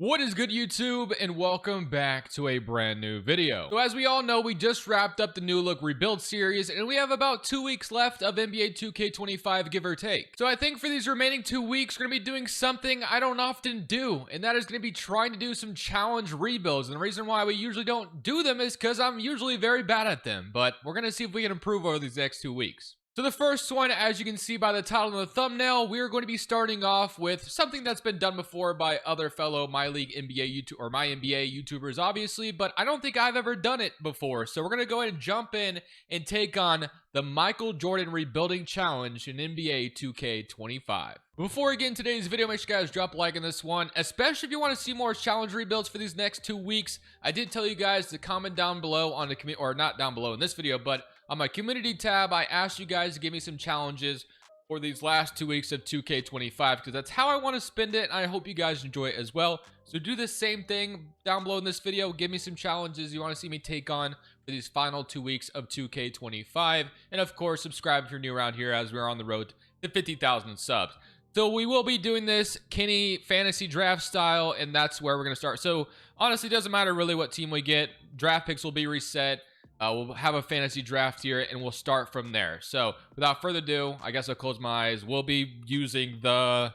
What is good, YouTube, and welcome back to a brand new video. So as we all know, we just wrapped up the new look rebuild series and we have about 2 weeks left of NBA 2K25, give or take. So I think for these remaining 2 weeks, we're gonna be doing something I don't often do, and that is gonna be trying to do some challenge rebuilds. And the reason why we usually don't do them is because I'm usually very bad at them, but we're gonna see if we can improve over these next 2 weeks. So the first one, as you can see by the title and the thumbnail, we're going to be starting off with something that's been done before by other fellow My League NBA YouTube or My NBA YouTubers, obviously, but I don't think I've ever done it before. So we're going to go ahead and jump in and take on the Michael Jordan Rebuilding Challenge in NBA 2K25. Before we get into today's video, make sure you guys drop a like on this one, especially if you want to see more challenge rebuilds for these next 2 weeks. I did tell you guys to comment down below on the community, or not down below in this video, but on my community tab. I asked you guys to give me some challenges for these last 2 weeks of 2K25 because that's how I want to spend it, and I hope you guys enjoy it as well. So do the same thing down below in this video. Give me some challenges you want to see me take on for these final 2 weeks of 2K25, and of course subscribe if you're new around here, as we're on the road to 50,000 subs. So we will be doing this Kenny fantasy draft style, and that's where we're going to start. So honestly, it doesn't matter really what team we get. Draft picks will be reset. We'll have a fantasy draft here, and we'll start from there. So without further ado, I guess I'll close my eyes. We'll be using the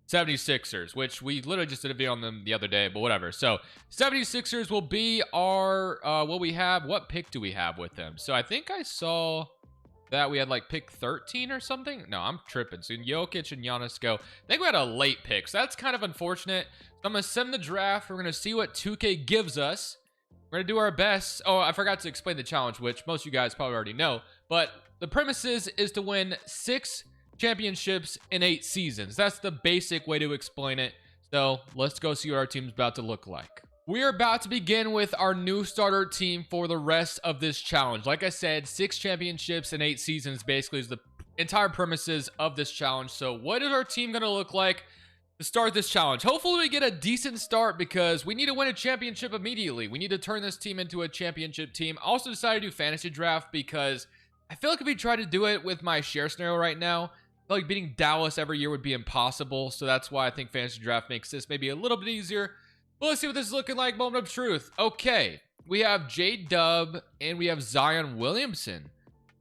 76ers, which we literally just did a video on them the other day, but whatever. So 76ers will be our, what pick do we have with them? So I think I saw that we had like pick 13 or something. No, I'm tripping. So Jokic and Giannis go. I think we had a late pick, so that's kind of unfortunate. So I'm going to send the draft. We're going to see what 2K gives us. We're going to do our best. Oh, I forgot to explain the challenge, which most of you guys probably already know. But the premise is to win 6 championships in 8 seasons. That's the basic way to explain it. So let's go see what our team's about to look like. We are about to begin with our new starter team for the rest of this challenge. Like I said, 6 championships in 8 seasons basically is the entire premises of this challenge. So what is our team going to look like to start this challenge? Hopefully we get a decent start because we need to win a championship immediately. We need to turn this team into a championship team. I also decided to do fantasy draft because I feel like if we try to do it with my share scenario right now, I feel like beating Dallas every year would be impossible. So that's why I think fantasy draft makes this maybe a little bit easier. Well, let's see what this is looking like. Moment of truth. Okay, we have J-Dub and we have Zion Williamson.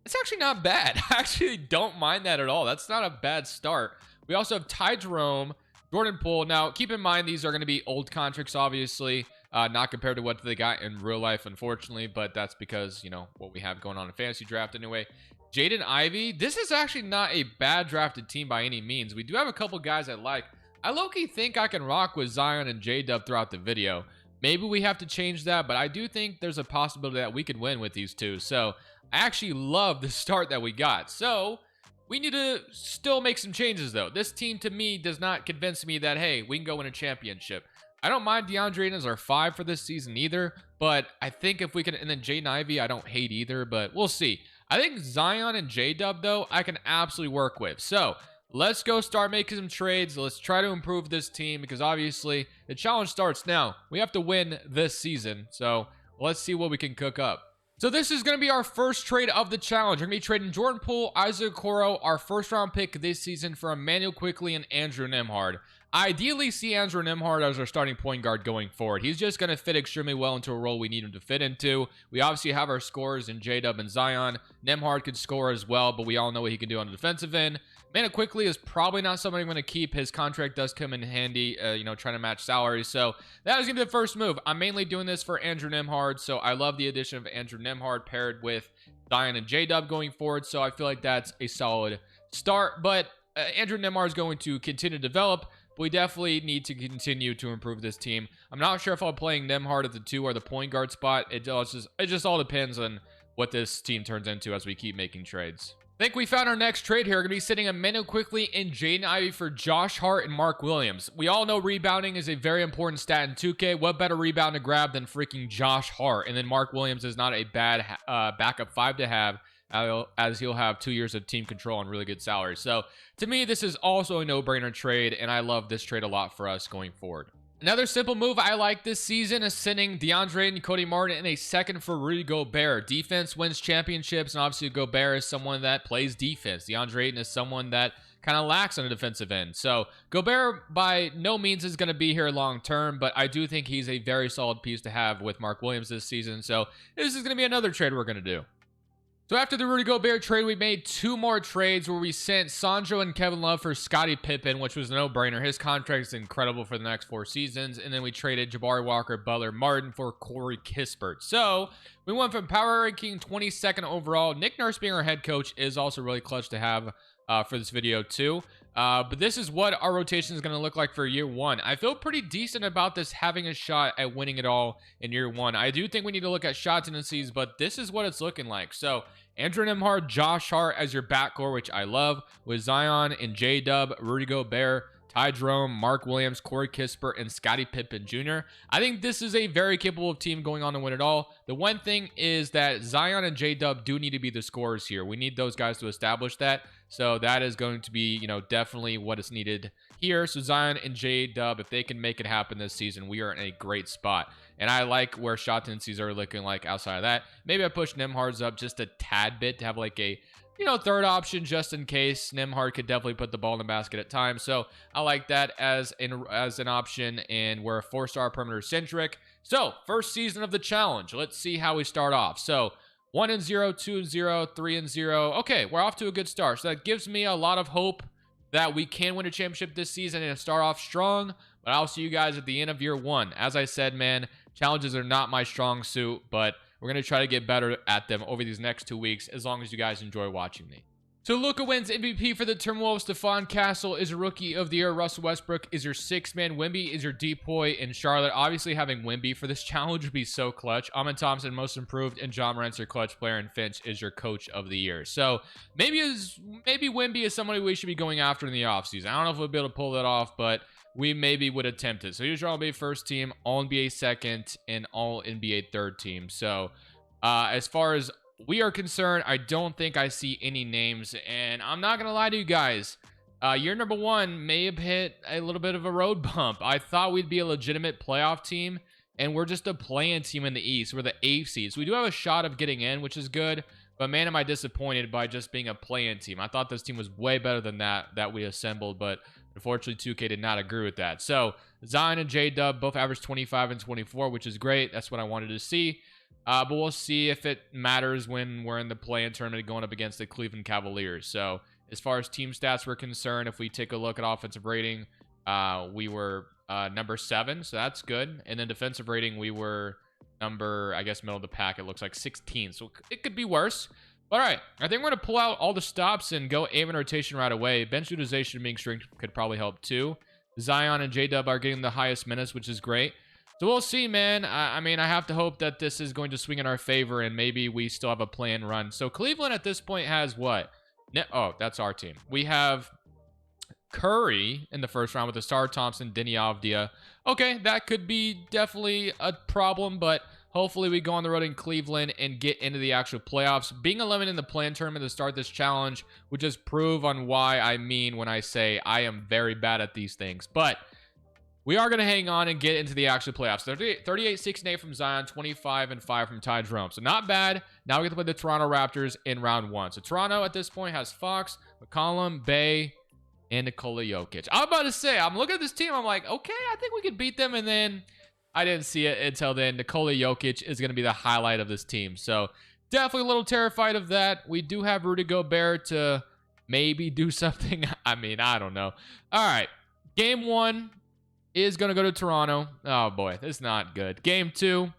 It's actually not bad. I actually don't mind that at all. That's not a bad start. We also have Ty Jerome, Jordan Poole. Now, keep in mind, these are going to be old contracts, obviously, not compared to what they got in real life, unfortunately, but that's because, you know, what we have going on in fantasy draft anyway. Jaden Ivey. This is actually not a bad drafted team by any means. We do have a couple guys I like. I low-key think I can rock with Zion and J-Dub throughout the video. Maybe we have to change that, but I do think there's a possibility that we could win with these two. So I actually love the start that we got. So we need to still make some changes, though. This team, to me, does not convince me that, hey, we can go win a championship. I don't mind DeAndre Ayton as our 5 for this season either, but I think if we can, and then Jaden Ivey, I don't hate either, but we'll see. I think Zion and J-Dub, though, I can absolutely work with. So let's go start making some trades. Let's try to improve this team because obviously the challenge starts now. We have to win this season. So let's see what we can cook up. So this is going to be our first trade of the challenge. We're going to be trading Jordan Poole, Isaac Okoro, our first round pick this season for Emmanuel Quickley and Andrew Nembhard. I ideally see Andrew Nembhard as our starting point guard going forward. He's just going to fit extremely well into a role we need him to fit into. We obviously have our scorers in J-Dub and Zion. Nembhard could score as well, but we all know what he can do on the defensive end. Emmanuel Quickley is probably not somebody I'm going to keep. His contract does come in handy, you know, trying to match salaries. So that is going to be the first move. I'm mainly doing this for Andrew Nembhard, so I love the addition of Andrew Nembhard paired with Zion and J-Dub going forward. So I feel like that's a solid start, but Andrew Nembhard is going to continue to develop. We definitely need to continue to improve this team. I'm not sure if I'm playing Nembhard at the 2 or the point guard spot. It just all depends on what this team turns into as we keep making trades. I think we found our next trade here. We're going to be sitting Emmanuel Quickley and Jaden Ivey for Josh Hart and Mark Williams. We all know rebounding is a very important stat in 2K. What better rebound to grab than freaking Josh Hart? And then Mark Williams is not a bad backup 5 to have, as he'll have 2 years of team control and really good salary. So to me, this is also a no-brainer trade, and I love this trade a lot for us going forward. Another simple move I like this season is sending DeAndre and Cody Martin in a second for Rudy Gobert. Defense wins championships, and obviously Gobert is someone that plays defense. DeAndre Ayton is someone that kind of lacks on the defensive end. So Gobert by no means is going to be here long term, but I do think he's a very solid piece to have with Mark Williams this season. So this is going to be another trade we're going to do. So after the Rudy Gobert trade, we made 2 more trades where we sent Sandro and Kevin Love for Scottie Pippen, which was a no-brainer. His contract is incredible for the next 4 seasons. And then we traded Jabari Walker, Butler, Martin for Corey Kispert. So we went from power ranking 22nd overall. Nick Nurse being our head coach is also really clutch to have for this video too. But this is what our rotation is going to look like for year 1. I feel pretty decent about this having a shot at winning it all in year 1. I do think we need to look at shot tendencies, but this is what it's looking like. So Andrew Nembhard, Josh Hart as your backcourt, which I love, with Zion and J-Dub, Rudy Gobert, Ty Jerome, Mark Williams, Corey Kispert, and Scottie Pippen Jr. I think this is a very capable team going on to win it all. The one thing is that Zion and J-Dub do need to be the scorers here. We need those guys to establish that. So that is going to be, definitely what is needed here. So Zion and J-Dub, if they can make it happen this season, we are in a great spot. And I like where shot tendencies are looking like outside of that. Maybe I push Nembhard's up just a tad bit to have like a, third option just in case. Nembhard could definitely put the ball in the basket at times. So I like that as an option, and we're a 4-star perimeter centric. So first season of the challenge. Let's see how we start off. So 1-0, 2-0, 3-0. Okay, we're off to a good start. So that gives me a lot of hope that we can win a championship this season and start off strong. But I'll see you guys at the end of year 1. As I said, man, challenges are not my strong suit, but we're going to try to get better at them over these next 2 weeks, as long as you guys enjoy watching me. So Luka wins MVP for the Timberwolves. Stephon Castle is a Rookie of the Year. Russell Westbrook is your 6th man. Wemby is your depoy in Charlotte. Obviously, having Wemby for this challenge would be so clutch. Amon Thompson, Most Improved, and John Morant's your clutch player, and Finch is your Coach of the Year. So maybe Wemby is somebody we should be going after in the offseason. I don't know if we'll be able to pull that off, but we maybe would attempt it. So here's your All-NBA first team, All-NBA second, and All-NBA third team. So as far as we are concerned, I don't think I see any names, and I'm not gonna lie to you guys. Year number 1 may have hit a little bit of a road bump. I thought we'd be a legitimate playoff team, and we're just a play-in team in the East. We're the 8th seed, so we do have a shot of getting in, which is good. But man, am I disappointed by just being a play-in team. I thought this team was way better than that we assembled, but unfortunately 2K did not agree with that. So Zion and J-Dub both averaged 25 and 24, which is great. That's what I wanted to see. But we'll see if it matters when we're in the play-in tournament going up against the Cleveland Cavaliers. So as far as team stats were concerned, if we take a look at offensive rating, we were number 7, so that's good. And then defensive rating, we were number, I guess, middle of the pack. It looks like 16, so it could be worse. All right, I think we're going to pull out all the stops and go aim and rotation right away. Bench utilization being strength could probably help too. Zion and J-Dub are getting the highest minutes, which is great. So we'll see, man. I mean, I have to hope that this is going to swing in our favor, and maybe we still have a play-in run. So Cleveland at this point has what? Oh, that's our team. We have Curry in the first round with the Star Thompson, Denny Avdia. Okay, that could be definitely a problem, but hopefully we go on the road in Cleveland and get into the actual playoffs. Being eliminated in the play-in tournament to start this challenge would just prove on why I mean when I say I am very bad at these things. But we are going to hang on and get into the actual playoffs. 38, 6, and 8 from Zion, 25 and 5 from Ty Jerome. So not bad. Now we get to play the Toronto Raptors in round 1. So Toronto at this point has Fox, McCollum, Bay, and Nikola Jokic. I'm about to say, I'm looking at this team. I'm like, okay, I think we could beat them. And then I didn't see it until then. Nikola Jokic is going to be the highlight of this team. So definitely a little terrified of that. We do have Rudy Gobert to maybe do something. I mean, I don't know. All right. Game 1 is going to go to Toronto. Oh, boy. This is not good. Game 2.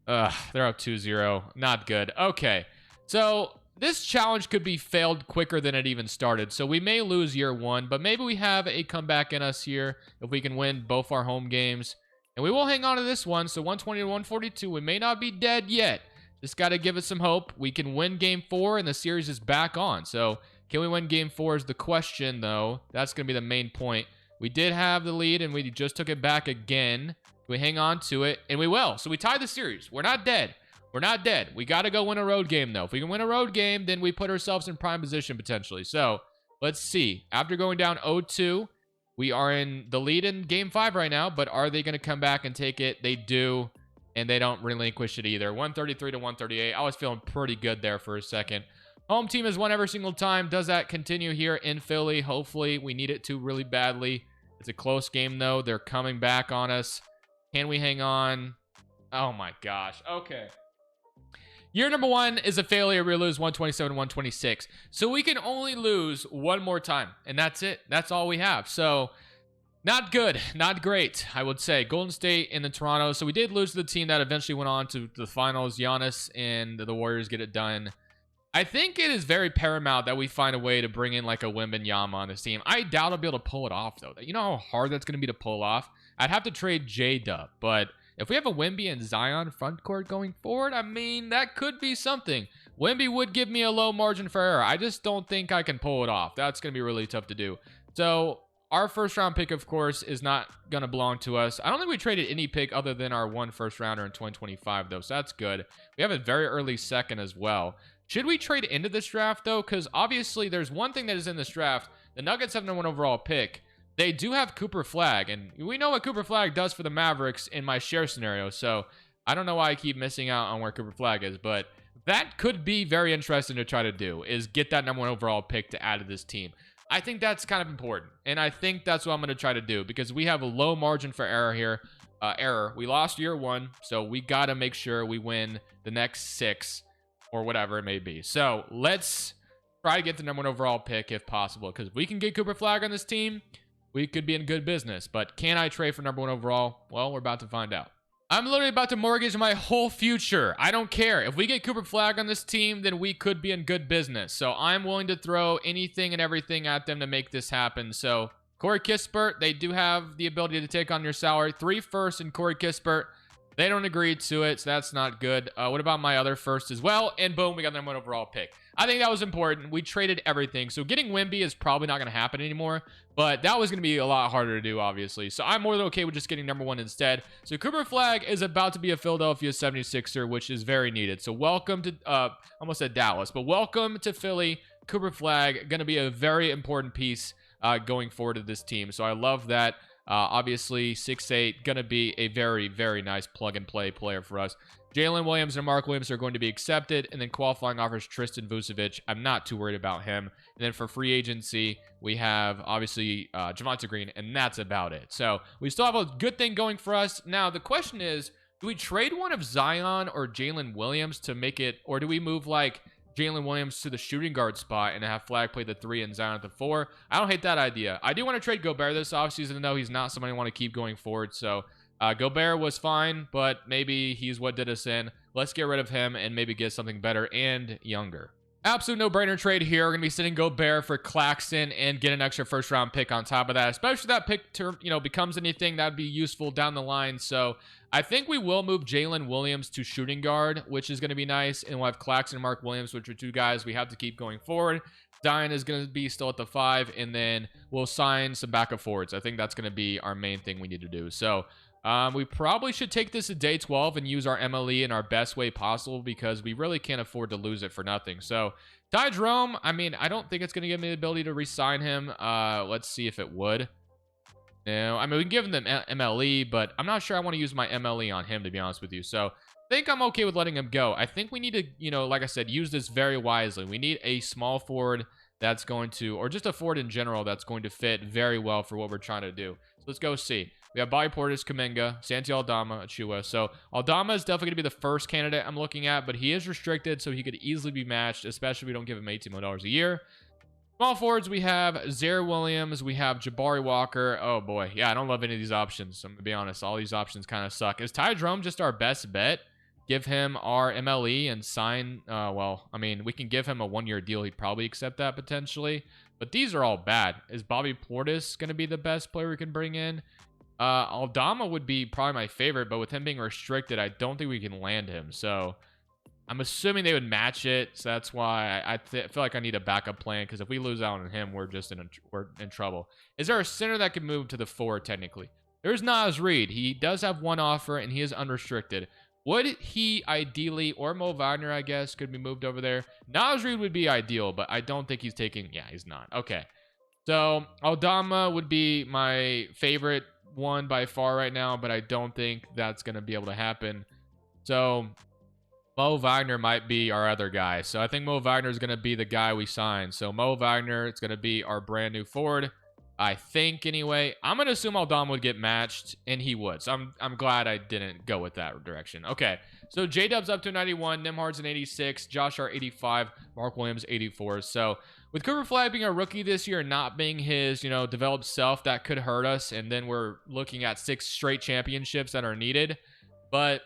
They're up 2-0. Not good. Okay. So this challenge could be failed quicker than it even started. So we may lose year 1, but maybe we have a comeback in us here if we can win both our home games. And we will hang on to this one. So 120 to 142. We may not be dead yet. Just got to give it some hope. We can win game 4 and the series is back on. So can we win game 4 is the question, though. That's going to be the main point. We did have the lead, and we just took it back again. We hang on to it, and we will. So we tied the series. We're not dead. We're not dead. We got to go win a road game, though. If we can win a road game, then we put ourselves in prime position, potentially. So let's see. After going down 0-2, we are in the lead in game 5 right now, but are they going to come back and take it? They do, and they don't relinquish it either. 133 to 138. I was feeling pretty good there for a second. Home team has won every single time. Does that continue here in Philly? Hopefully. We need it to really badly. It's a close game, though. They're coming back on us. Can we hang on? Oh, my gosh. Okay. Year number 1 is a failure. We lose 127-126. So we can only lose one more time. And that's it. That's all we have. So not good. Not great, I would say. Golden State and then Toronto. So we did lose to the team that eventually went on to the finals. Giannis and the Warriors get it done. I think it is very paramount that we find a way to bring in like a Wembanyama on this team. I doubt I'll be able to pull it off, though. You know how hard that's going to be to pull off? I'd have to trade J-Dub, but if we have a Wemby and Zion front court going forward, I mean, that could be something. Wemby would give me a low margin for error. I just don't think I can pull it off. That's going to be really tough to do. So our first round pick, of course, is not going to belong to us. I don't think we traded any pick other than our one first rounder in 2025, though, so that's good. We have a very early second as well. Should we trade into this draft, though? Because obviously there's one thing that is in this draft. The Nuggets have #1 overall pick. They do have Cooper Flagg, and we know what Cooper Flagg does for the Mavericks in my share scenario, so I don't know why I keep missing out on where Cooper Flagg is, but that could be very interesting to try to do, is get that #1 overall pick to add to this team. I think that's kind of important, and I think that's what I'm going to try to do, because we have a low margin for error here. We lost year 1, so we got to make sure we win the next 6 or whatever it may be. So let's try to get the #1 overall pick if possible, because if we can get Cooper Flagg on this team, we could be in good business. But can I trade for #1 overall? Well, we're about to find out. I'm literally about to mortgage my whole future. I don't care. If we get Cooper Flagg on this team, then we could be in good business. So I'm willing to throw anything and everything at them to make this happen. So Corey Kispert, they do have the ability to take on your salary. 3 firsts in Corey Kispert. They don't agree to it, so that's not good. What about my other first as well? And boom, we got the #1 overall pick. I think that was important. We traded everything. So getting Wemby is probably not going to happen anymore, but that was going to be a lot harder to do, obviously. So I'm more than okay with just getting #1 instead. So Cooper Flagg is about to be a Philadelphia 76er, which is very needed. So welcome to, almost said Dallas, but welcome to Philly. Cooper Flagg, going to be a very important piece going forward to this team. So I love that. Obviously, 6'8", going to be a very, very nice plug-and-play player for us. Jalen Williams and Mark Williams are going to be accepted, and then qualifying offers Tristan Vucevic. I'm not too worried about him. And then for free agency, we have, obviously, Javonte Green, and that's about it. So we still have a good thing going for us. Now, the question is, do we trade one of Zion or Jalen Williams to make it, or do we move, like, Jalen Williams to the shooting guard spot and have Flagg play the 3 and Zion at the 4. I don't hate that idea. I do want to trade Gobert this offseason, though he's not somebody I want to keep going forward. So Gobert was fine, but maybe he's what did us in. Let's get rid of him and maybe get something better and younger. Absolute no-brainer trade here. We're going to be sending Gobert for Claxton and get an extra first-round pick on top of that. Especially if that pick becomes anything, that'd be useful down the line. So I think we will move Jalen Williams to shooting guard, which is going to be nice. And we'll have Claxton and Mark Williams, which are 2 guys we have to keep going forward. Zion is going to be still at the 5, and then we'll sign some backup forwards. I think that's going to be our main thing we need to do. So we probably should take this to day 12 and use our MLE in our best way possible, because we really can't afford to lose it for nothing. So Ty Jerome, I mean, I don't think it's going to give me the ability to re-sign him. Let's see if it would. No, I mean, we can give him the MLE, but I'm not sure I want to use my MLE on him, to be honest with you. So I think I'm okay with letting him go. I think we need to, like I said, use this very wisely. We need a small forward that's going to, or just a forward in general that's going to fit very well for what we're trying to do. So let's go see. We have Bobby Portis, Kuminga, Santi Aldama, Achua. So Aldama is definitely going to be the first candidate I'm looking at, but he is restricted, so he could easily be matched, especially if we don't give him $18 million a year. Small forwards, we have Zaire Williams, we have Jabari Walker. Oh boy, yeah, I don't love any of these options. I'm gonna be honest, all these options kind of suck. Is Ty Jerome just our best bet? Give him our MLE and sign, well, I mean, we can give him a 1-year deal. He'd probably accept that potentially, but these are all bad. Is Bobby Portis gonna be the best player we can bring in? Aldama would be probably my favorite, but with him being restricted, I don't think we can land him. So I'm assuming they would match it. So that's why I feel like I need a backup plan, because if we lose out on him, we're in trouble. Is there a center that can move to the 4 technically? There's Naz Reid. He does have 1 offer, and he is unrestricted. Would he ideally, or Mo Wagner, I guess, could be moved over there? Naz Reid would be ideal, but I don't think he's taking... Yeah, he's not. Okay. So Aldama would be my favorite one by far right now, but I don't think that's going to be able to happen. So Mo Wagner might be our other guy. So I think Mo Wagner is going to be the guy we sign. So Mo Wagner, it's going to be our brand new forward. I think anyway. I'm going to assume Aldama would get matched, and he would. So I'm glad I didn't go with that direction. Okay, so J-Dub's up to 91, Nimhard's an 86, Josh Hart 85, Mark Williams 84. So with Cooper Flag being a rookie this year and not being his, developed self, that could hurt us. And then we're looking at 6 straight championships that are needed. But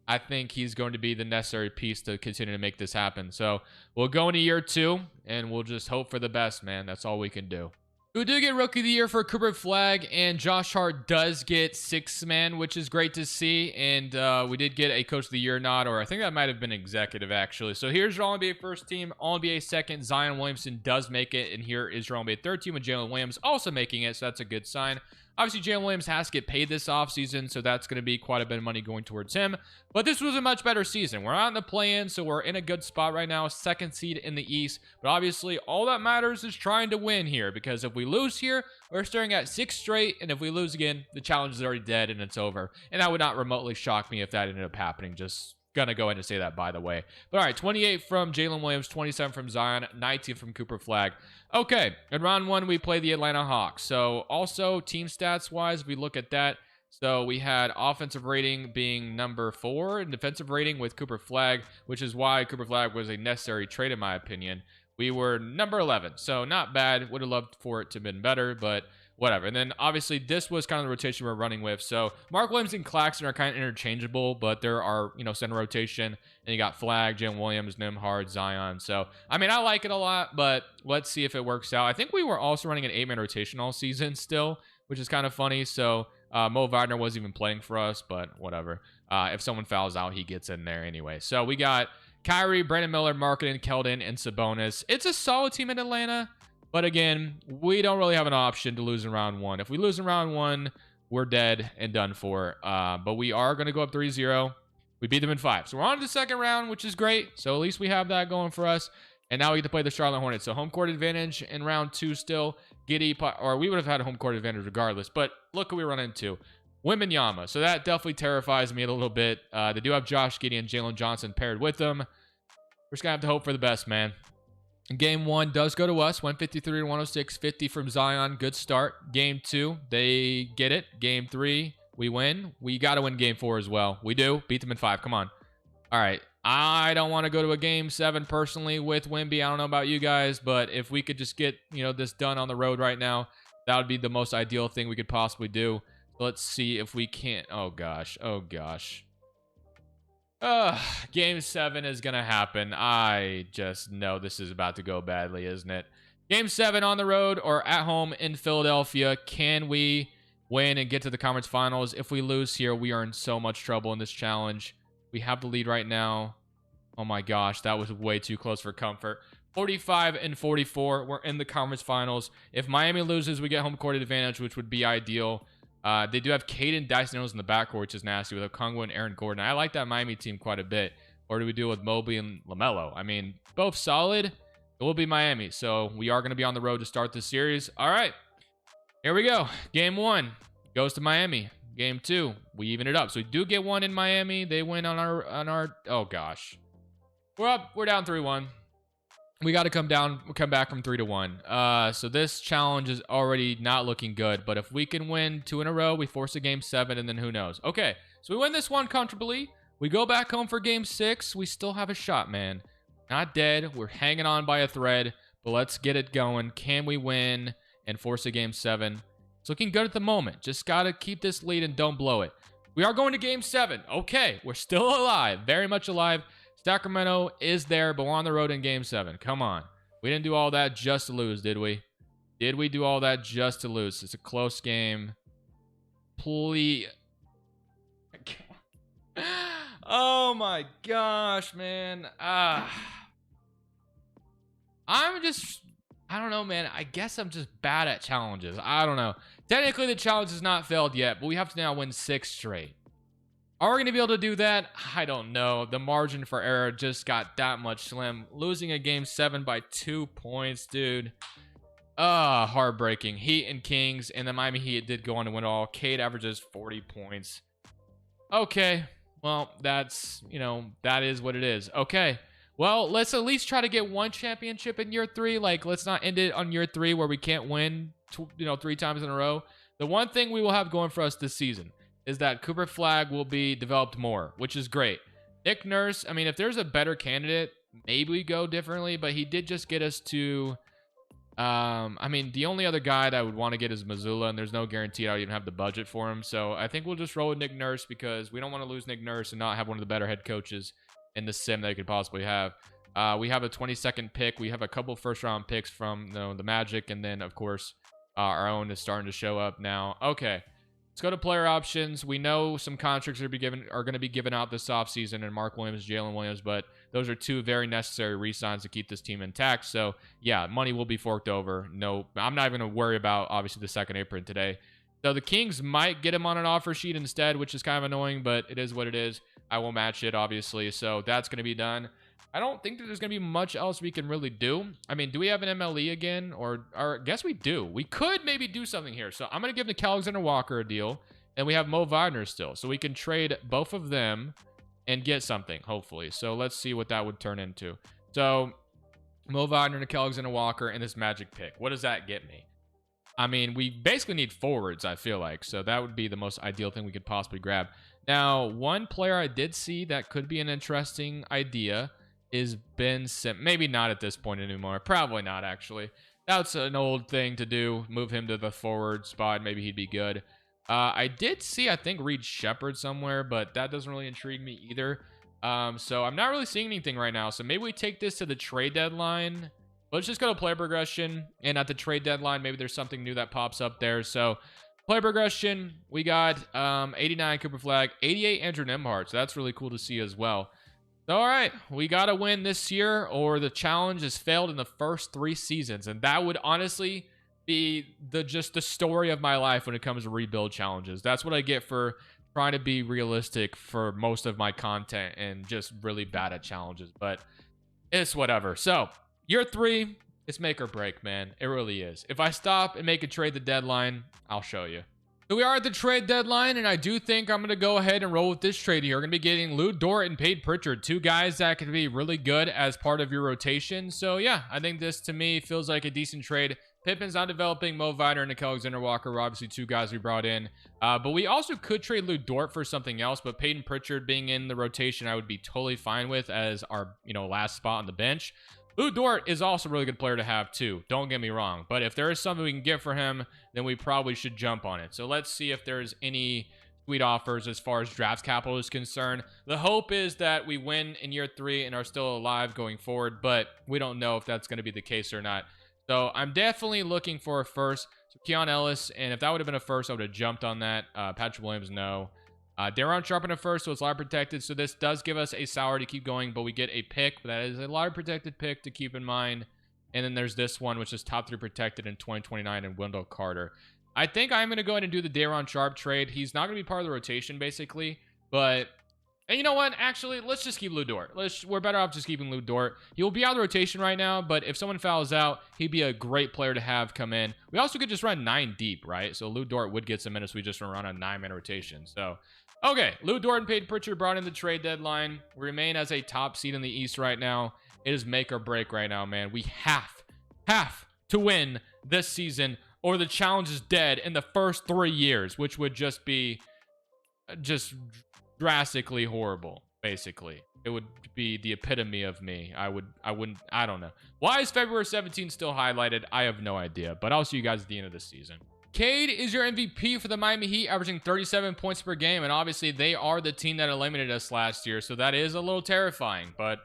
I think he's going to be the necessary piece to continue to make this happen. So we'll go into year 2, and we'll just hope for the best, man. That's all we can do. We do get Rookie of the Year for Cooper Flag, and Josh Hart does get 6th man, which is great to see. And we did get a Coach of the Year nod, or I think that might have been executive, actually. So here's your All-NBA first team, All-NBA second. Zion Williamson does make it, and here is your All-NBA third team with Jalen Williams also making it, so that's a good sign. Obviously, Jalen Williams has to get paid this offseason, so that's going to be quite a bit of money going towards him. But this was a much better season. We're not in the play-in, so we're in a good spot right now, 2nd seed in the East. But obviously, all that matters is trying to win here, because if we lose here, we're staring at 6 straight, and if we lose again, the challenge is already dead and it's over. And that would not remotely shock me if that ended up happening. Just gonna go ahead and say that, by the way. But all right, 28 from Jalen Williams, 27 from Zion, 19 from Cooper Flag. Okay, in round 1, we play the Atlanta Hawks. So also team stats wise, we look at that. So we had offensive rating being number 4 and defensive rating with Cooper Flag, which is why Cooper Flag was a necessary trade in my opinion. We were number 11, so not bad. Would have loved for it to have been better, but whatever. And then obviously this was kind of the rotation we're running with. So Mark Williams and Claxton are kind of interchangeable, but there are, center rotation. And you got Flag, Jalen Williams, Nimhard, Zion. So, I mean, I like it a lot, but let's see if it works out. I think we were also running an 8-man rotation all season still, which is kind of funny. So Mo Wagner wasn't even playing for us, but whatever. If someone fouls out, he gets in there anyway. So we got Kyrie, Brandon Miller, Markkanen, Keldon, and Sabonis. It's a solid team in Atlanta. But again, we don't really have an option to lose in round 1. If we lose in round 1, we're dead and done for. But we are going to go up 3-0. We beat them in 5. So we're on to the second round, which is great. So at least we have that going for us. And now we get to play the Charlotte Hornets. So home court advantage in round 2 still. Or we would have had a home court advantage regardless. But look what we run into. Wembanyama. So that definitely terrifies me a little bit. They do have Josh Giddey and Jalen Johnson paired with them. We're just going to have to hope for the best, man. Game 1 does go to us, 153 to 106, 50 from Zion. Good start. Game 2, they get it. Game 3, we win. We got to win Game 4 as well. We do. Beat them in 5. Come on. All right. I don't want to go to a Game 7 personally with Wemby. I don't know about you guys, but if we could just get, this done on the road right now, that would be the most ideal thing we could possibly do. Let's see if we can't. Oh, gosh. Oh, gosh. Game 7 is going to happen. I just know this is about to go badly, isn't it? Game 7 on the road or at home in Philadelphia. Can we win and get to the conference finals? If we lose here, we are in so much trouble in this challenge. We have the lead right now. Oh my gosh, that was way too close for comfort. 45 and 44. We're in the conference finals. If Miami loses, we get home court advantage, which would be ideal. They do have Caden Dyson in the backcourt, which is nasty, with Okongwu and Aaron Gordon. I like that Miami team quite a bit. Or do we deal with Mobley and LaMelo? I mean, both solid. It will be Miami. So we are going to be on the road to start this series. All right. Here we go. Game 1 goes to Miami. Game 2, we even it up. So we do get one in Miami. They win on our oh gosh. We're up. We're down 3-1. We got to come back from 3-1. So this challenge is already not looking good. But if we can win 2 in a row, we force a Game 7, and then who knows? Okay, so we win this one comfortably. We go back home for Game 6. We still have a shot, man. Not dead. We're hanging on by a thread. But let's get it going. Can we win and force a Game 7? It's looking good at the moment. Just got to keep this lead and don't blow it. We are going to Game 7. Okay, we're still alive. Very much alive. Sacramento is there, but we're on the road in Game 7. Come on. We didn't do all that just to lose, did we? Did we do all that just to lose? It's a close game. Please. Oh my gosh, man. I don't know, man. I guess I'm just bad at challenges. I don't know. Technically, the challenge has not failed yet, but we have to now win 6 straight. Are we going to be able to do that? I don't know. The margin for error just got that much slim. Losing a Game 7 by 2 points, dude. Heartbreaking. Heat and Kings, and the Miami Heat did go on to win it all. Cade averages 40 points. Okay. Well, that's, that is what it is. Okay. Well, let's at least try to get one championship in year 3. Like, let's not end it on year 3 where we can't win, 3 times in a row. The one thing we will have going for us this season is that Cooper Flag will be developed more, which is great. Nick Nurse, I mean, if there's a better candidate, maybe we go differently, but he did just get us to, I mean, the only other guy that I would want to get is Missoula, and there's no guarantee I would even have the budget for him. So I think we'll just roll with Nick Nurse because we don't want to lose Nick Nurse and not have one of the better head coaches in the sim that you could possibly have. We have a 22nd pick. We have a couple first-round picks from the Magic, and then, of course, our own is starting to show up now. Okay, let's go to player options. We know some contracts are going to be given out this offseason, and Mark Williams, Jalen Williams, but those are 2 very necessary re-signs to keep this team intact. So, yeah, money will be forked over. No, I'm not even going to worry about, obviously, the second apron today. So the Kings might get him on an offer sheet instead, which is kind of annoying, but it is what it is. I will match it, obviously, so that's going to be done. I don't think that there's going to be much else we can really do. I mean, do we have an MLE again? Or I guess we do. We could maybe do something here. So I'm going to give Nickeil Alexander-Walker a deal, and we have Mo Wagner still. So we can trade both of them and get something, hopefully. So let's see what that would turn into. So Mo Wagner, Nickeil Alexander-Walker, and this Magic pick. What does that get me? I mean, we basically need forwards, I feel like. So that would be the most ideal thing we could possibly grab. Now, one player I did see that could be an interesting idea is Ben Simmons. Maybe not at this point anymore. Probably not, actually. That's an old thing to do. Move him to the forward spot. Maybe he'd be good. I did see, I think, Reed Shepard somewhere, but that doesn't really intrigue me either. So I'm not really seeing anything right now. So maybe we take this to the trade deadline. Let's just go to player progression. And at the trade deadline, maybe there's something new that pops up there. So player progression, we got 89 Cooper Flag, 88 Andrew Nembhard. So that's really cool to see as well. So, all right, we got to win this year or the challenge has failed in the first 3 seasons. And that would honestly be just the story of my life when it comes to rebuild challenges. That's what I get for trying to be realistic for most of my content and just really bad at challenges. But it's whatever. So, year 3, it's make or break, man. It really is. If I stop and make a trade the deadline, I'll show you. So we are at the trade deadline, and I do think I'm going to go ahead and roll with this trade here. We're going to be getting Lou Dort and Peyton Pritchard, 2 guys that could be really good as part of your rotation. So yeah, I think this to me feels like a decent trade. Pippen's not developing. Mo Wagner and Nickeil Alexander-Walker were obviously 2 guys we brought in. But we also could trade Lou Dort for something else. But Peyton Pritchard being in the rotation, I would be totally fine with as our last spot on the bench. Lou Dort is also a really good player to have too. Don't get me wrong. But if there is something we can get for him, then we probably should jump on it. So let's see if there's any sweet offers as far as draft capital is concerned. The hope is that we win in year 3 and are still alive going forward, but we don't know if that's going to be the case or not. So I'm definitely looking for a first. So Keon Ellis, and if that would have been a first, I would have jumped on that. Patrick Williams, no. Daron Sharpen at first, so it's lottery protected. So this does give us a salary to keep going, but we get a pick. That is a lottery protected pick to keep in mind. And then there's this one, which is top 3 protected in 2029 and Wendell Carter. I think I'm going to go ahead and do the Daron Sharp trade. He's not going to be part of the rotation, basically. But, and you know what? Actually, let's just keep Lou Dort. We're better off just keeping Lou Dort. He will be out of the rotation right now, but if someone fouls out, he'd be a great player to have come in. We also could just run 9 deep, right? So Lou Dort would get some minutes. We just run a 9-man rotation. So, okay, Lou Dort and Peyton Pritchard brought in the trade deadline. We remain as a top seed in the East right now. It is make or break right now, man. We have to win this season or the challenge is dead in the first 3 years, which would just be drastically horrible, basically. It would be the epitome of me. I don't know. Why is February 17th still highlighted? I have no idea, but I'll see you guys at the end of the season. Cade is your MVP for the Miami Heat, averaging 37 points per game, and obviously they are the team that eliminated us last year, so that is a little terrifying, but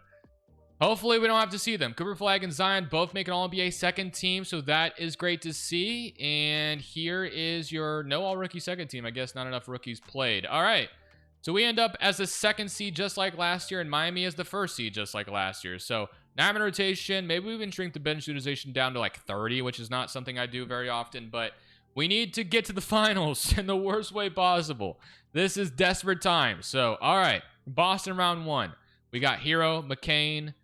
hopefully we don't have to see them. Cooper Flag and Zion both make an All-NBA second team, so that is great to see, and here is your no All-Rookie second team. I guess not enough rookies played. All right, so we end up as the 2nd seed just like last year, and Miami as the 1st seed just like last year, so 9-man rotation. Maybe we even shrink the bench utilization down to like 30, which is not something I do very often, but we need to get to the finals in the worst way possible. This is desperate times. So, all right, Boston round 1. We got Hero, McCain,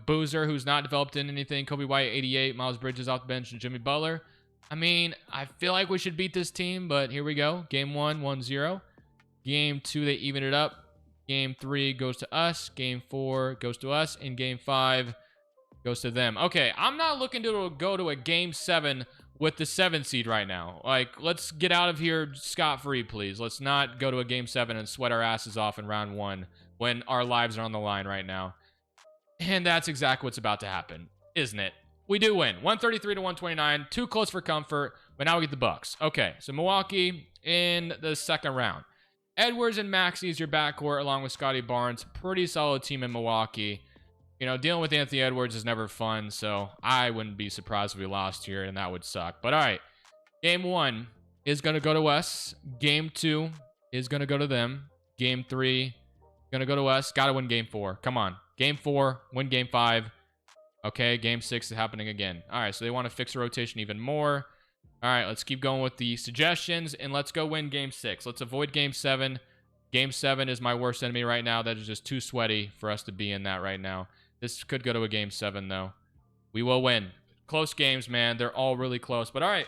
Boozer, who's not developed in anything, Kobe White, 88, Miles Bridges off the bench, and Jimmy Butler. I mean, I feel like we should beat this team, but here we go. Game 1, 1-0. Game 2, they even it up. Game 3 goes to us. Game 4 goes to us. And Game 5 goes to them. Okay, I'm not looking to go to a Game 7 with the 7 seed right now. Like, let's get out of here scot-free, please. Let's not go to a Game 7 and sweat our asses off in round 1 when our lives are on the line right now. And that's exactly what's about to happen, isn't it? We do win. 133 to 129. Too close for comfort, but now we get the Bucks. Okay, so Milwaukee in the second round. Edwards and Maxey is your backcourt along with Scotty Barnes. Pretty solid team in Milwaukee. You know, dealing with Anthony Edwards is never fun, so I wouldn't be surprised if we lost here, and that would suck. But all right, Game 1 is going to go to us. Game 2 is going to go to them. Game 3 going to go to us. Got to win Game 4. Come on. Game 4, win Game 5. Okay, Game 6 is happening again. All right, so they want to fix the rotation even more. All right, let's keep going with the suggestions, and let's go win Game 6. Let's avoid Game 7. Game 7 is my worst enemy right now. That is just too sweaty for us to be in that right now. This could go to a Game 7, though. We will win. Close games, man. They're all really close. But all right,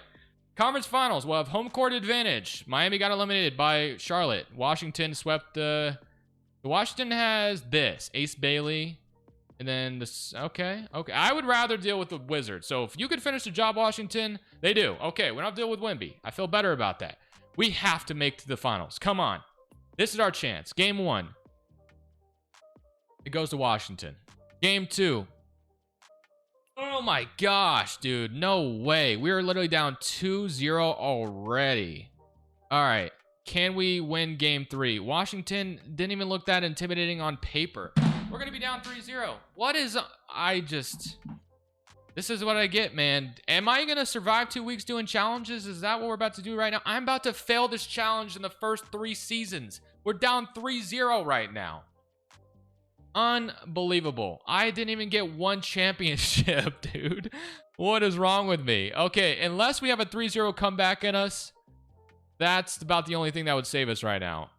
conference finals. We'll have home court advantage. Miami got eliminated by Charlotte. Washington swept Washington has this. Ace Bailey. And then this. Okay. I would rather deal with the Wizards. So if you could finish the job, Washington, they do. Okay, we don't have to deal with Wemby. I feel better about that. We have to make to the finals. Come on. This is our chance. Game 1. It goes to Washington. Game 2. Oh my gosh, dude. No way. We are literally down 2-0 already. All right. Can we win Game 3? Washington didn't even look that intimidating on paper. We're going to be down 3-0. What is... This is what I get, man. Am I going to survive 2 weeks doing challenges? Is that what we're about to do right now? I'm about to fail this challenge in the first 3 seasons. We're down 3-0 right now. Unbelievable. I didn't even get 1 championship, dude. What is wrong with me? Okay, unless we have a 3-0 comeback in us, that's about the only thing that would save us right now.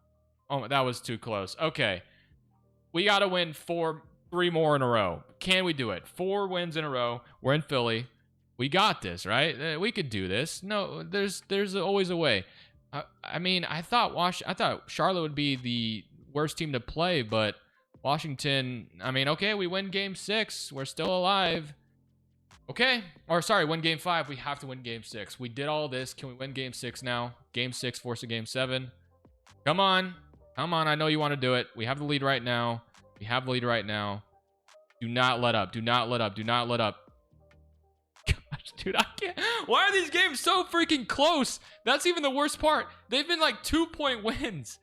Oh, that was too close. Okay. We got to win 3 more in a row. Can we do it? 4 wins in a row. We're in Philly. We got this, right? We could do this. No, there's always a way. I mean, I thought Charlotte would be the worst team to play, but Washington, I mean, okay, we win Game 6. We're still alive. Okay. Or sorry, win Game 5. We have to win Game 6. We did all this. Can we win Game 6 now? Game 6, force a Game 7. Come on. Come on. I know you want to do it. We have the lead right now. We have the lead right now. Do not let up. Do not let up. Do not let up. Gosh, dude, I can't. Why are these games so freaking close? That's even the worst part. They've been like 2-point wins.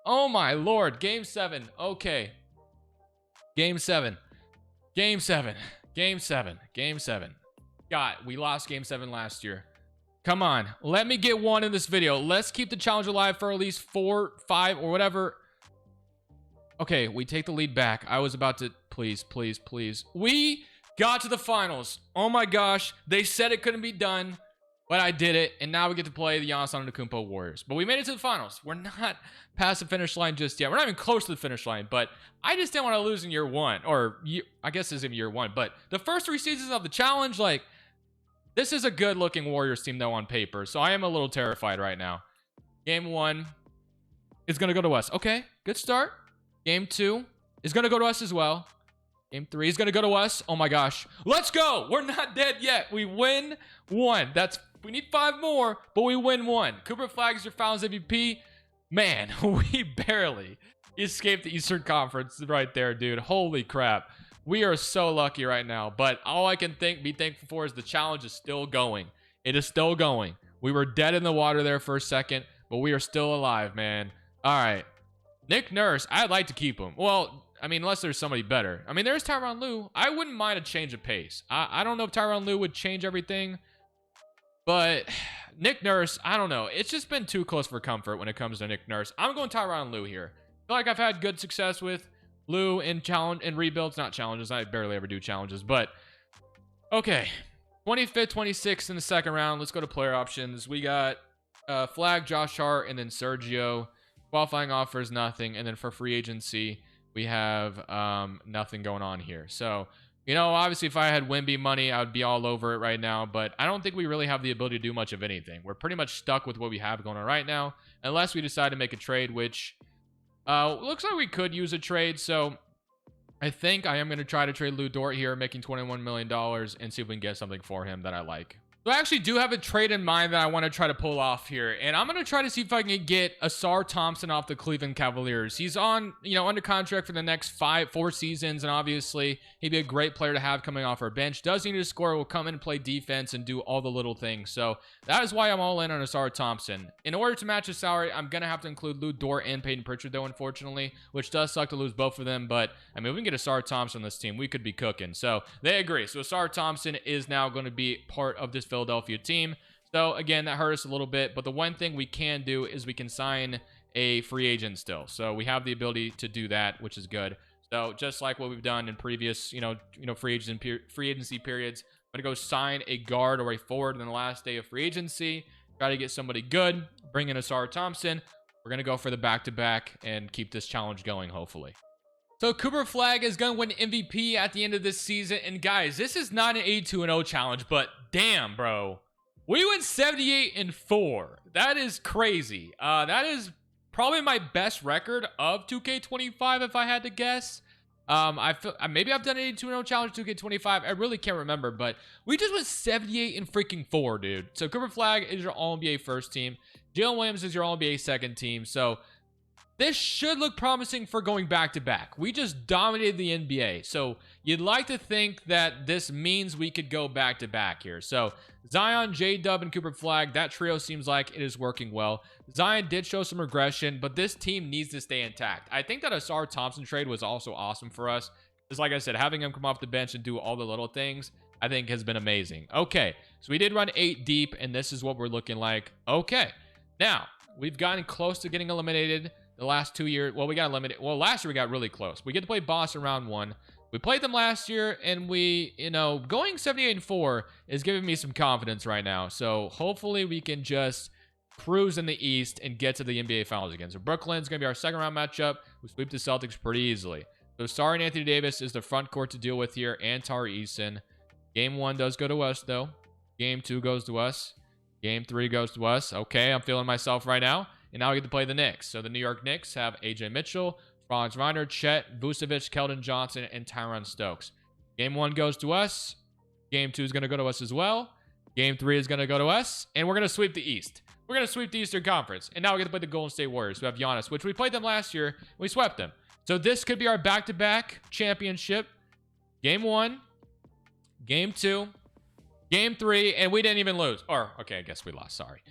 Oh my Lord. Game 7. Okay. Game 7. Game 7. Game 7. Game 7. God, we lost Game 7 last year. Come on. Let me get 1 in this video. Let's keep the challenge alive for at least 4, 5, or whatever. Okay, we take the lead back. I was about to... Please, please, please. We got to the finals. Oh my gosh. They said it couldn't be done, but I did it. And now we get to play the Giannis Antetokounmpo Warriors. But we made it to the finals. We're not past the finish line just yet. We're not even close to the finish line, but I just didn't want to lose in year 1. Or, I guess this is in year 1. But the first 3 seasons of the challenge, like, this is a good-looking Warriors team, though, on paper. So I am a little terrified right now. Game 1 is going to go to us. Okay, good start. Game 2 is going to go to us as well. Game 3 is going to go to us. Oh my gosh. Let's go. We're not dead yet. We win 1. We need 5 more, but we win 1. Cooper Flag is your Finals MVP. Man, we barely escaped the Eastern Conference right there, dude. Holy crap. We are so lucky right now, but all I can be thankful for is the challenge is still going. It is still going. We were dead in the water there for a second, but we are still alive, man. All right. Nick Nurse, I'd like to keep him. Well, I mean, unless there's somebody better. I mean, there's Tyronn Lue. I wouldn't mind a change of pace. I don't know if Tyronn Lue would change everything, but Nick Nurse, I don't know. It's just been too close for comfort when it comes to Nick Nurse. I'm going Tyronn Lue here. I feel like I've had good success with Lue in rebuilds, not challenges. I barely ever do challenges, but okay. 25th, 26th in the second round. Let's go to player options. We got Flag, Josh Hart, and then Sergio. Qualifying offers, nothing. And then for free agency, we have nothing going on here. So, you know, obviously if I had Wemby money, I would be all over it right now. But I don't think we really have the ability to do much of anything. We're pretty much stuck with what we have going on right now. Unless we decide to make a trade, which Looks like we could use a trade, so I think I am going to try to trade Lou Dort here, making $21 million, and see if we can get something for him that I like. So I actually do have a trade in mind that I want to try to pull off here, and I'm going to try to see if I can get Asar Thompson off the Cleveland Cavaliers. He's on, under contract for the next 4 seasons, and obviously he'd be a great player to have coming off our bench. Does need to score, will come in and play defense and do all the little things. So that is why I'm all in on Asar Thompson. In order to match his salary, I'm going to have to include Lou Dort and Peyton Pritchard, though, unfortunately, which does suck to lose both of them. But I mean, if we can get Asar Thompson on this team, we could be cooking. So they agree. So Asar Thompson is now going to be part of this Philadelphia team. So again, that hurt us a little bit, but the one thing we can do is we can sign a free agent still. So we have the ability to do that, which is good. So just like what we've done in previous, free agency periods, I'm gonna go sign a guard or a forward in the last day of free agency. Try to get somebody good. Bring in Asar Thompson. We're gonna go for the back-to-back and keep this challenge going, hopefully. So Cooper Flag is going to win MVP at the end of this season. And guys, this is not an 82-0 challenge, but damn, bro. We went 78-4. That is crazy. That is probably my best record of 2K25 if I had to guess. I feel maybe I've done an 82-0 challenge 2K25. I really can't remember, but we just went 78-4, dude. So Cooper Flag is your All-NBA first team. Jalen Williams is your All-NBA second team. So this should look promising for going back-to-back. We just dominated the NBA. So you'd like to think that this means we could go back-to-back here. So Zion, J-Dub, and Cooper Flag, that trio seems like it is working well. Zion did show some regression, but this team needs to stay intact. I think that Asar Thompson trade was also awesome for us. Because like I said, having him come off the bench and do all the little things, I think has been amazing. Okay, so we did run 8 deep, and this is what we're looking like. Okay, now, we've gotten close to getting eliminated the last 2 years. Well, we got eliminated. Well, last year we got really close. We get to play Boston round 1. We played them last year, and we, going 78-4 is giving me some confidence right now. So hopefully we can just cruise in the East and get to the NBA Finals again. So Brooklyn's going to be our second round matchup. We sweep the Celtics pretty easily. So Sorry and Anthony Davis is the front court to deal with here, and Tari Eason. Game 1 does go to us, though. Game 2 goes to us. Game 3 goes to us. Okay, I'm feeling myself right now. And now we get to play the Knicks. So the New York Knicks have AJ Mitchell, Franz Reiner, Chet, Vucevic, Keldon Johnson, and Tyron Stokes. Game 1 goes to us. Game 2 is going to go to us as well. Game 3 is going to go to us. And we're going to sweep the East. We're going to sweep the Eastern Conference. And now we get to play the Golden State Warriors, who have Giannis, which we played them last year. And we swept them. So this could be our back-to-back championship. Game 1. Game 2. Game 3. And we didn't even lose. Or, okay, I guess we lost. Sorry.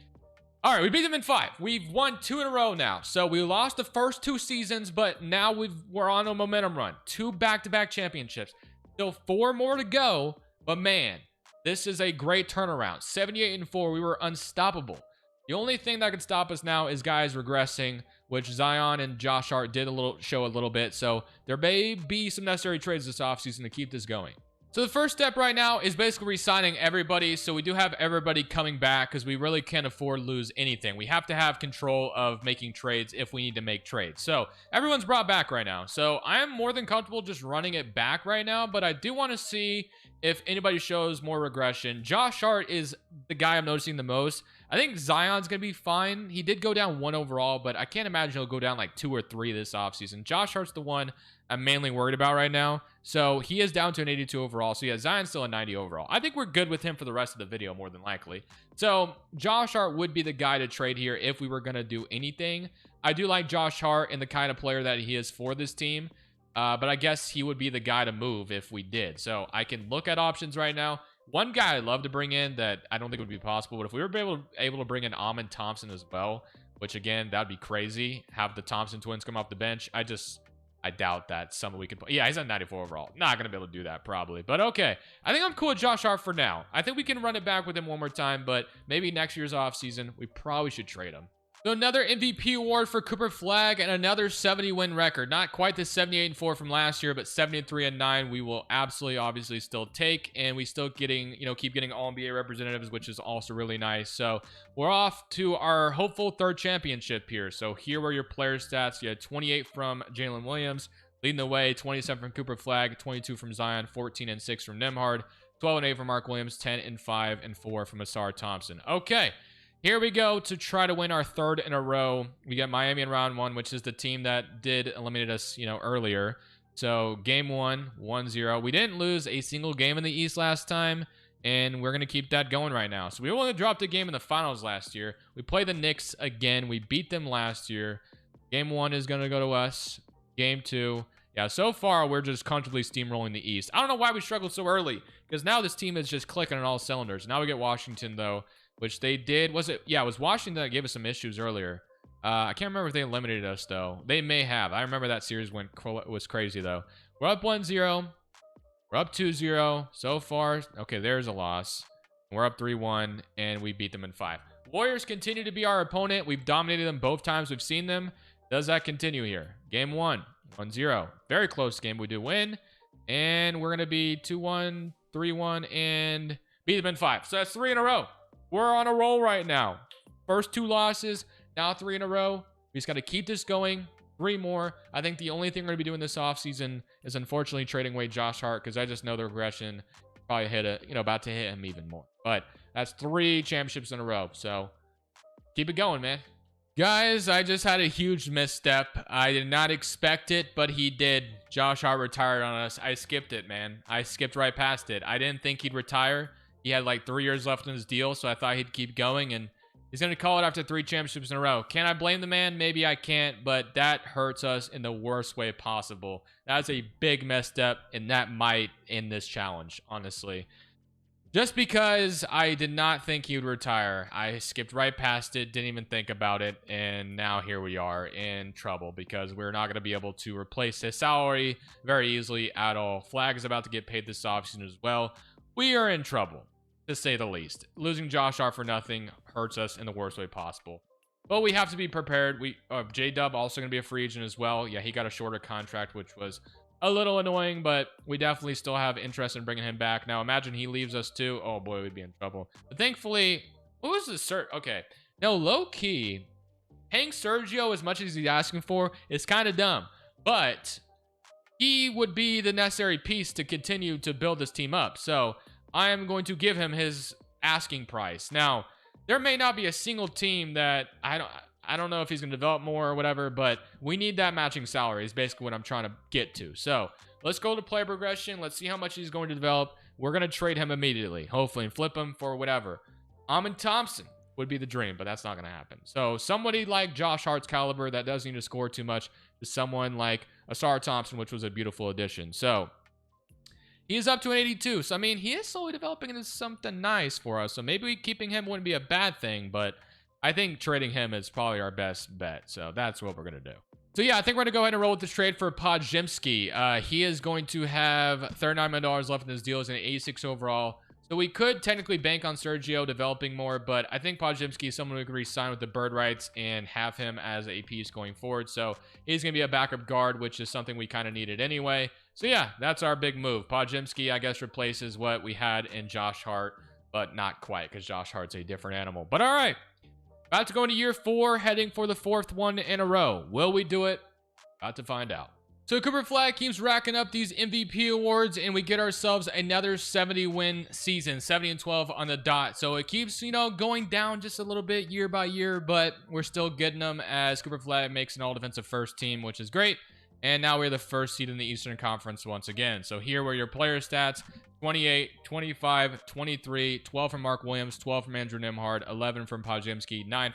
All right, we beat them in 5. We've won 2 in a row now. So we lost the first 2 seasons, but now we're on a momentum run. 2 back-to-back championships. Still 4 more to go, but man, this is a great turnaround. 78-4, we were unstoppable. The only thing that can stop us now is guys regressing, which Zion and Josh Hart did show a little bit. So there may be some necessary trades this offseason to keep this going. So the first step right now is basically re-signing everybody. So we do have everybody coming back because we really can't afford to lose anything. We have to have control of making trades if we need to make trades. So everyone's brought back right now. So I am more than comfortable just running it back right now, but I do want to see if anybody shows more regression. Josh Hart is the guy I'm noticing the most. I think Zion's going to be fine. He did go down 1 overall, but I can't imagine he'll go down like 2 or 3 this offseason. Josh Hart's the one I'm mainly worried about right now. So he is down to an 82 overall. So yeah, Zion's still a 90 overall. I think we're good with him for the rest of the video, more than likely. So Josh Hart would be the guy to trade here if we were going to do anything. I do like Josh Hart and the kind of player that he is for this team. But I guess he would be the guy to move if we did. So I can look at options right now. One guy I'd love to bring in that I don't think would be possible, but if we were able to bring in Amin Thompson as well, which again, that'd be crazy. Have the Thompson twins come off the bench. I doubt that someone we can play. Yeah, he's at 94 overall. Not going to be able to do that probably. But okay. I think I'm cool with Josh Hart for now. I think we can run it back with him one more time, but maybe next year's offseason, we probably should trade him. So another MVP award for Cooper Flag and another 70-win record. Not quite the 78-4 from last year, but 73-9 we will absolutely, obviously still take. And we still keep getting All-NBA representatives, which is also really nice. So we're off to our hopeful 3rd championship here. So here were your player stats. You had 28 from Jalen Williams, leading the way, 27 from Cooper Flag, 22 from Zion, 14 and 6 from Nembhard, 12 and 8 from Mark Williams, 10 and 5 and 4 from Asar Thompson. Okay. here we go to try to win our third in a row. We got Miami in round 1, which is the team that did eliminate us, earlier. So game 1, 1-0. We didn't lose a single game in the East last time, and we're going to keep that going right now. So we only dropped a game in the finals last year. We played the Knicks again. We beat them last year. Game 1 is going to go to us. Game 2. Yeah, so far, we're just comfortably steamrolling the East. I don't know why we struggled so early, because now this team is just clicking on all cylinders. Now we get Washington, though, which they did. Was it? Yeah, it was Washington that gave us some issues earlier. I can't remember if they eliminated us, though. They may have. I remember that series was crazy, though. We're up 1-0. We're up 2-0 so far. Okay, there's a loss. We're up 3-1, and we beat them in 5. Warriors continue to be our opponent. We've dominated them both times we've seen them. Does that continue here? Game 1, 1-0. Very close game. We do win, and we're going to be 2-1, 3-1, and beat them in 5. So that's 3 in a row. We're on a roll right now. First 2 losses, now 3 in a row. We just got to keep this going. 3 more. I think the only thing we're going to be doing this offseason is unfortunately trading away Josh Hart, because I just know the regression probably about to hit him even more. But that's 3 championships in a row. So keep it going, man. Guys, I just had a huge misstep. I did not expect it, but he did. Josh Hart retired on us. I skipped it, man. I skipped right past it. I didn't think he'd retire. He had like 3 years left in his deal, so I thought he'd keep going, and he's going to call it after 3 championships in a row. Can I blame the man? Maybe I can't, but that hurts us in the worst way possible. That's a big misstep, and that might end this challenge, honestly. Just because I did not think he would retire, I skipped right past it, didn't even think about it, and now here we are in trouble because we're not going to be able to replace his salary very easily at all. Flag is about to get paid this offseason as well. We are in trouble, to say the least. Losing Josh Hart for nothing hurts us in the worst way possible. But we have to be prepared. J-Dub also going to be a free agent as well. Yeah, he got a shorter contract, which was a little annoying, but we definitely still have interest in bringing him back. Now, imagine he leaves us too. Oh, boy, we'd be in trouble. But thankfully, what was the cert? Okay. Now, low-key, paying Sergio as much as he's asking for is kind of dumb. But he would be the necessary piece to continue to build this team up. So I am going to give him his asking price. Now, there may not be a single team that I don't know if he's going to develop more or whatever, but we need that matching salary is basically what I'm trying to get to. So let's go to player progression. Let's see how much he's going to develop. We're going to trade him immediately, hopefully, and flip him for whatever. Amin Thompson would be the dream, but that's not going to happen. So somebody like Josh Hart's caliber that doesn't need to score too much to someone like Asar Thompson, which was a beautiful addition. So he's up to an 82. So, I mean, he is slowly developing into something nice for us. So maybe keeping him wouldn't be a bad thing, but I think trading him is probably our best bet. So that's what we're going to do. So yeah, I think we're going to go ahead and roll with this trade for Podziemski. He is going to have $39 million left in his deal. He's an 86 overall. So we could technically bank on Sergio developing more, but I think Podziemski is someone who could re-sign with the bird rights and have him as a piece going forward. So he's going to be a backup guard, which is something we kind of needed anyway. So yeah, that's our big move. Podziemski, I guess, replaces what we had in Josh Hart, but not quite because Josh Hart's a different animal. But all right. About to go into year 4, heading for the 4th one in a row. Will we do it? About to find out. So Cooper Flag keeps racking up these MVP awards, and we get ourselves another 70-win season, 70-12 on the dot. So it keeps, going down just a little bit year by year, but we're still getting them as Cooper Flag makes an all-defensive first team, which is great. And now we're the first seed in the Eastern Conference once again. So here were your player stats. 28, 25, 23, 12 from Mark Williams, 12 from Andrew Nimhard, 11 from Podziemski, 9,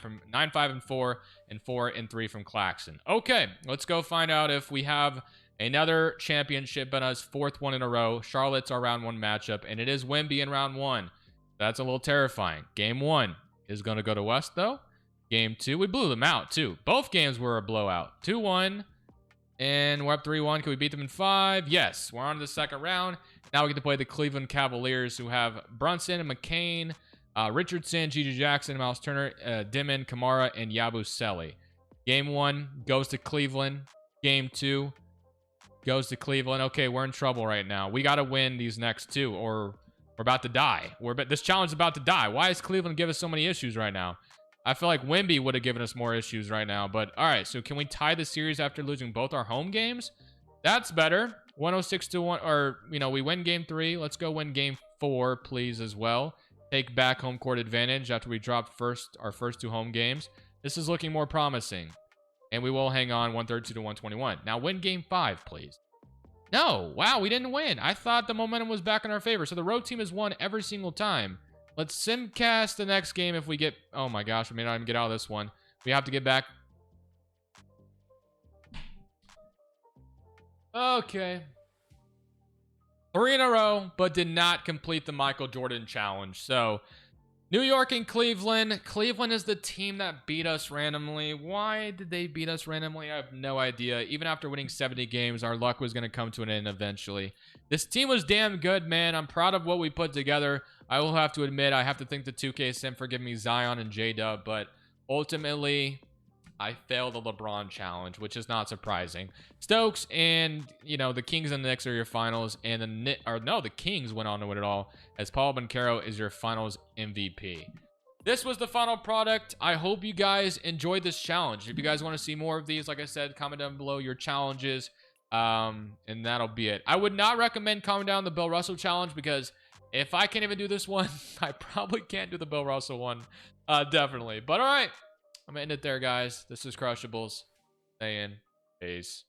5, and 4, and 4 and 3 from Claxton. Okay, let's go find out if we have another championship in us, 4th one in a row. Charlotte's our round 1 matchup, and it is Wemby in round 1. That's a little terrifying. Game 1 is going to go to us, though. Game 2, we blew them out, too. Both games were a blowout. 2-1. And we're up 3-1. Can we beat them in 5? Yes. We're on to the second round. Now we get to play the Cleveland Cavaliers, who have Brunson and McCain, Richardson, Gigi Jackson, Miles Turner, Dimon, Kamara, and Yabusele. Game 1 goes to Cleveland. Game 2 goes to Cleveland. Okay, we're in trouble right now. We got to win these next 2, or we're about to die. This challenge is about to die. Why is Cleveland giving us so many issues right now? I feel like Wemby would have given us more issues right now. But, all right, so can we tie the series after losing both our home games? That's better. 106-1, or, we win game 3. Let's go win game 4, please, as well. take back home court advantage after we dropped our first 2 home games. This is looking more promising. And we will hang on 132 to 121. Now win game 5, please. No, wow, we didn't win. I thought the momentum was back in our favor. So the road team has won every single time. Let's simcast the next game if we get... Oh my gosh, we may not even get out of this one. We have to get back. Okay. 3 in a row, but did not complete the Michael Jordan challenge. So, New York and Cleveland. Cleveland is the team that beat us randomly. Why did they beat us randomly? I have no idea. Even after winning 70 games, our luck was going to come to an end eventually. This team was damn good, man. I'm proud of what we put together. I will have to admit, I have to thank the 2K Sim for giving me Zion and J-Dub, but ultimately, I failed the LeBron challenge, which is not surprising. Stokes and, you know, the Kings and the Knicks are your finals, and the Kings went on to win it all, as Paul Banchero is your finals MVP. This was the final product. I hope you guys enjoyed this challenge. If you guys want to see more of these, like I said, comment down below your challenges, and that'll be it. I would not recommend commenting down the Bill Russell challenge, because if I can't even do this one, I probably can't do the Bill Russell one. Definitely. But all right. I'm going to end it there, guys. This is Crushables saying peace.